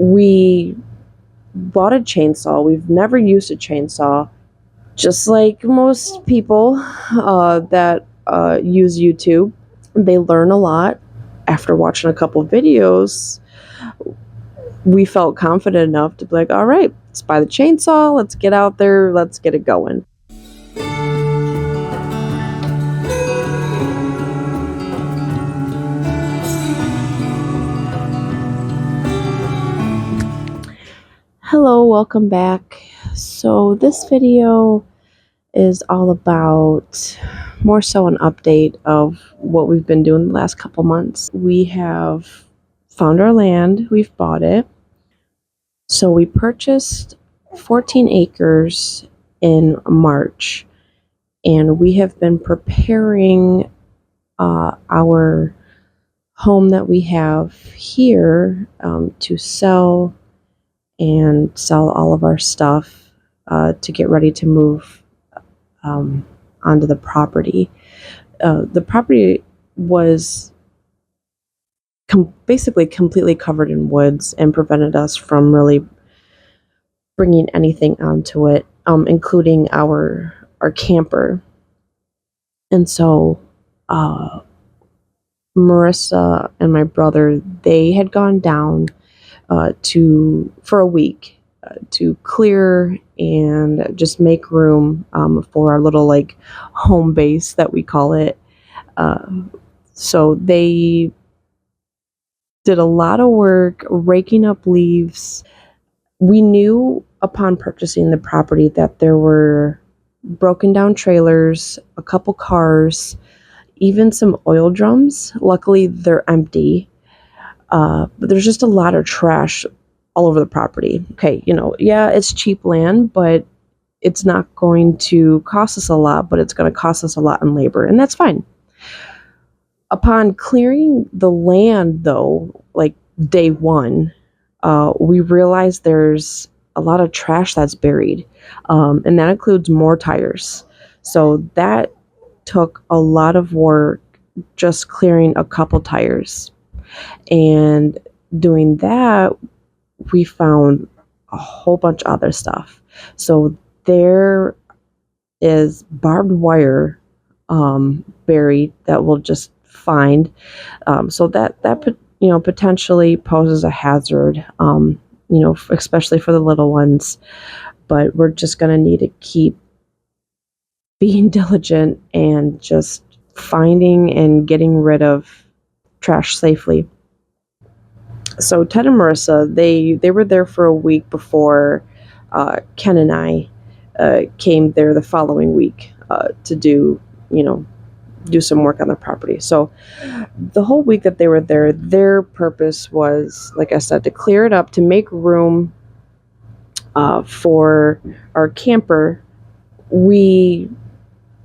We bought a chainsaw. We've never used a chainsaw. Just like most people that use YouTube, they learn a lot. After watching a couple videos, we felt confident enough to be like, all right, let's buy the chainsaw, let's get out there, let's get it going. Hello, welcome back. So this video is all about more so an update of what we've been doing the last couple months. We have found our land, we've bought it. So we purchased 14 acres in March, and we have been preparing our home that we have here to sell and sell all of our stuff to get ready to move onto the property. The property was basically completely covered in woods and prevented us from really bringing anything onto it, including our camper. And so Marissa and my brother, they had gone down for a week to clear and just make room for our little like home base that we call it. So they did a lot of work raking up leaves. We knew upon purchasing the property that there were broken down trailers, a couple cars, even some oil drums. Luckily, they're empty. But there's just a lot of trash all over the property. Okay, yeah, it's cheap land, but it's not going to cost us a lot, but it's going to cost us a lot in labor, and that's fine. Upon clearing the land, though, like day one, we realized there's a lot of trash that's buried, and that includes more tires. So that took a lot of work, just clearing a couple tires. And doing that, we found a whole bunch of other stuff. So there is barbed wire buried that we'll just find. So that potentially poses a hazard, especially for the little ones. But we're just going to need to keep being diligent and just finding and getting rid of trash safely. So Ted and Marissa, they were there for a week before Ken and I came there the following week to do some work on the property. So the whole week that they were there, their purpose was, like I said, to clear it up, to make room for our camper. We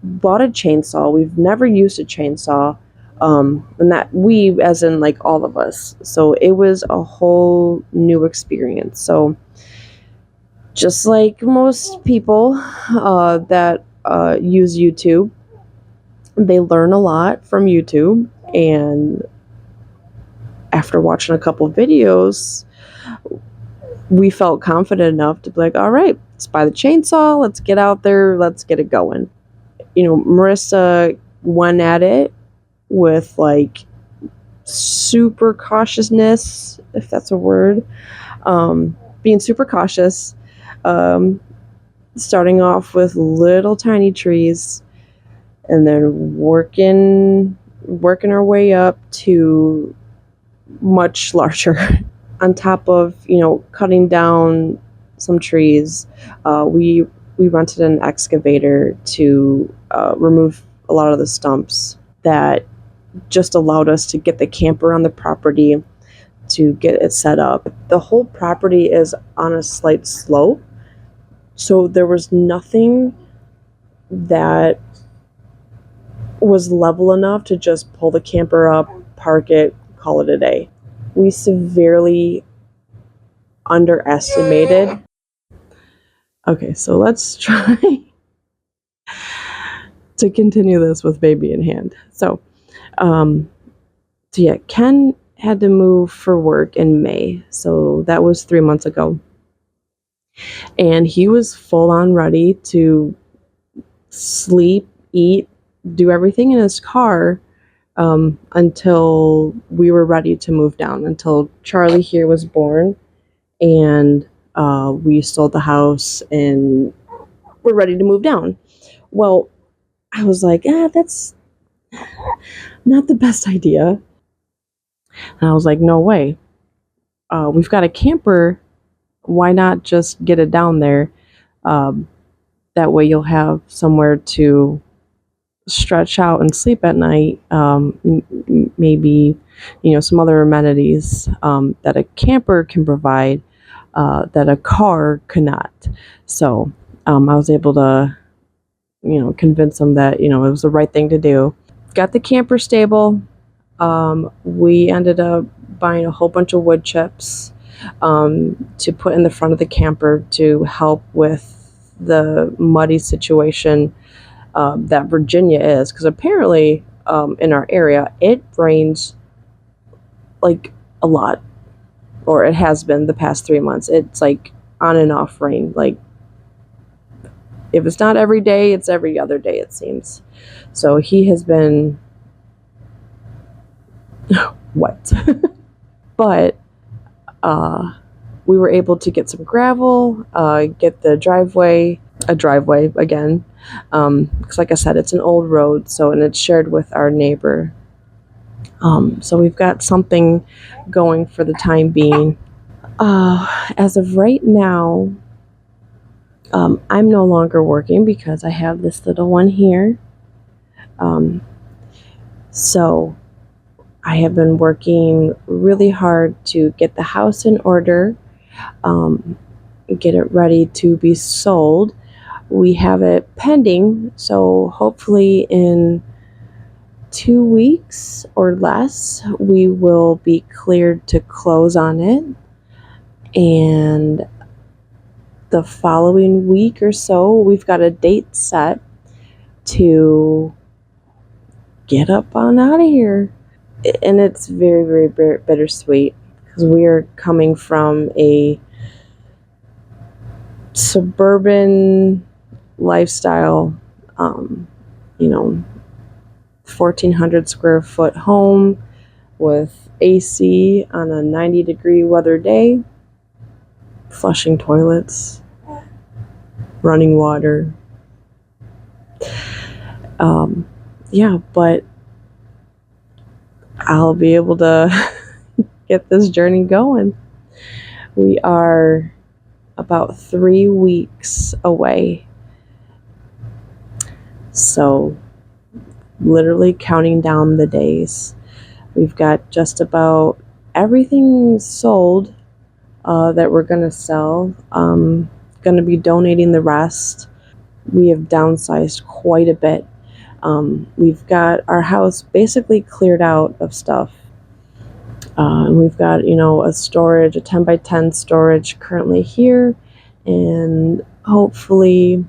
bought a chainsaw. We've never used a chainsaw. And that we, as in like all of us. So it was a whole new experience. So just like most people that use YouTube, they learn a lot from YouTube. And after watching a couple videos, we felt confident enough to be like, all right, let's buy the chainsaw, let's get out there, let's get it going. Marissa went at it with like super cautiousness, if that's a word, being super cautious, starting off with little tiny trees and then working our way up to much larger. On top of cutting down some trees, we rented an excavator to remove a lot of the stumps that just allowed us to get the camper on the property, to get it set up. The whole property is on a slight slope, so there was nothing that was level enough to just pull the camper up, park it, call it a day. We severely underestimated. Okay, so let's try to continue this with baby in hand. So yeah, Ken had to move for work in May, so that was 3 months ago. And he was full on ready to sleep, eat, do everything in his car until we were ready to move down, until Charlie here was born, and we sold the house and we're ready to move down. Well, I was like, that's not the best idea. And I was like, no way. We've got a camper. Why not just get it down there? Um, that way you'll have somewhere to stretch out and sleep at night. Maybe, some other amenities that a camper can provide that a car cannot. So I was able to, convince them that, it was the right thing to do. Got the camper stable. We ended up buying a whole bunch of wood chips to put in the front of the camper to help with the muddy situation that Virginia is. Because apparently in our area, it rains like a lot, or it has been the past 3 months. It's like on and off rain. Like, if it's not every day, it's every other day, it seems. So he has been wet. But we were able to get some gravel, get the a driveway again. Because like I said, it's an old road, and it's shared with our neighbor. So we've got something going for the time being. As of right now, I'm no longer working because I have this little one here. So I have been working really hard to get the house in order, get it ready to be sold. We have it pending, so hopefully in 2 weeks or less, we will be cleared to close on it. And the following week or so, we've got a date set to get up on out of here. And it's very, very bittersweet because we are coming from a suburban lifestyle, 1,400 square foot home with AC on a 90-degree weather day, flushing toilets, running water. Yeah, but I'll be able to get this journey going. We are about 3 weeks away. So, literally counting down the days. We've got just about everything sold that we're going to sell. Going to be donating the rest. We have downsized quite a bit. We've got our house basically cleared out of stuff. And we've got, a storage, a 10 by 10 storage currently here. And hopefully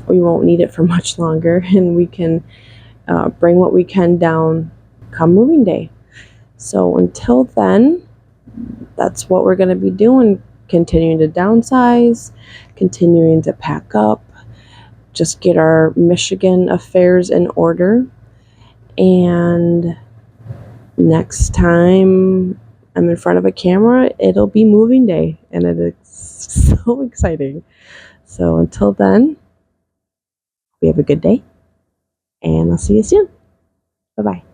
we won't need it for much longer. And we can bring what we can down come moving day. So until then, that's what we're going to be doing. Continuing to downsize, continuing to pack up, just get our Michigan affairs in order. And next time I'm in front of a camera, it'll be moving day, and it is so exciting. So until then, we have a good day, and I'll see you soon. Bye-bye.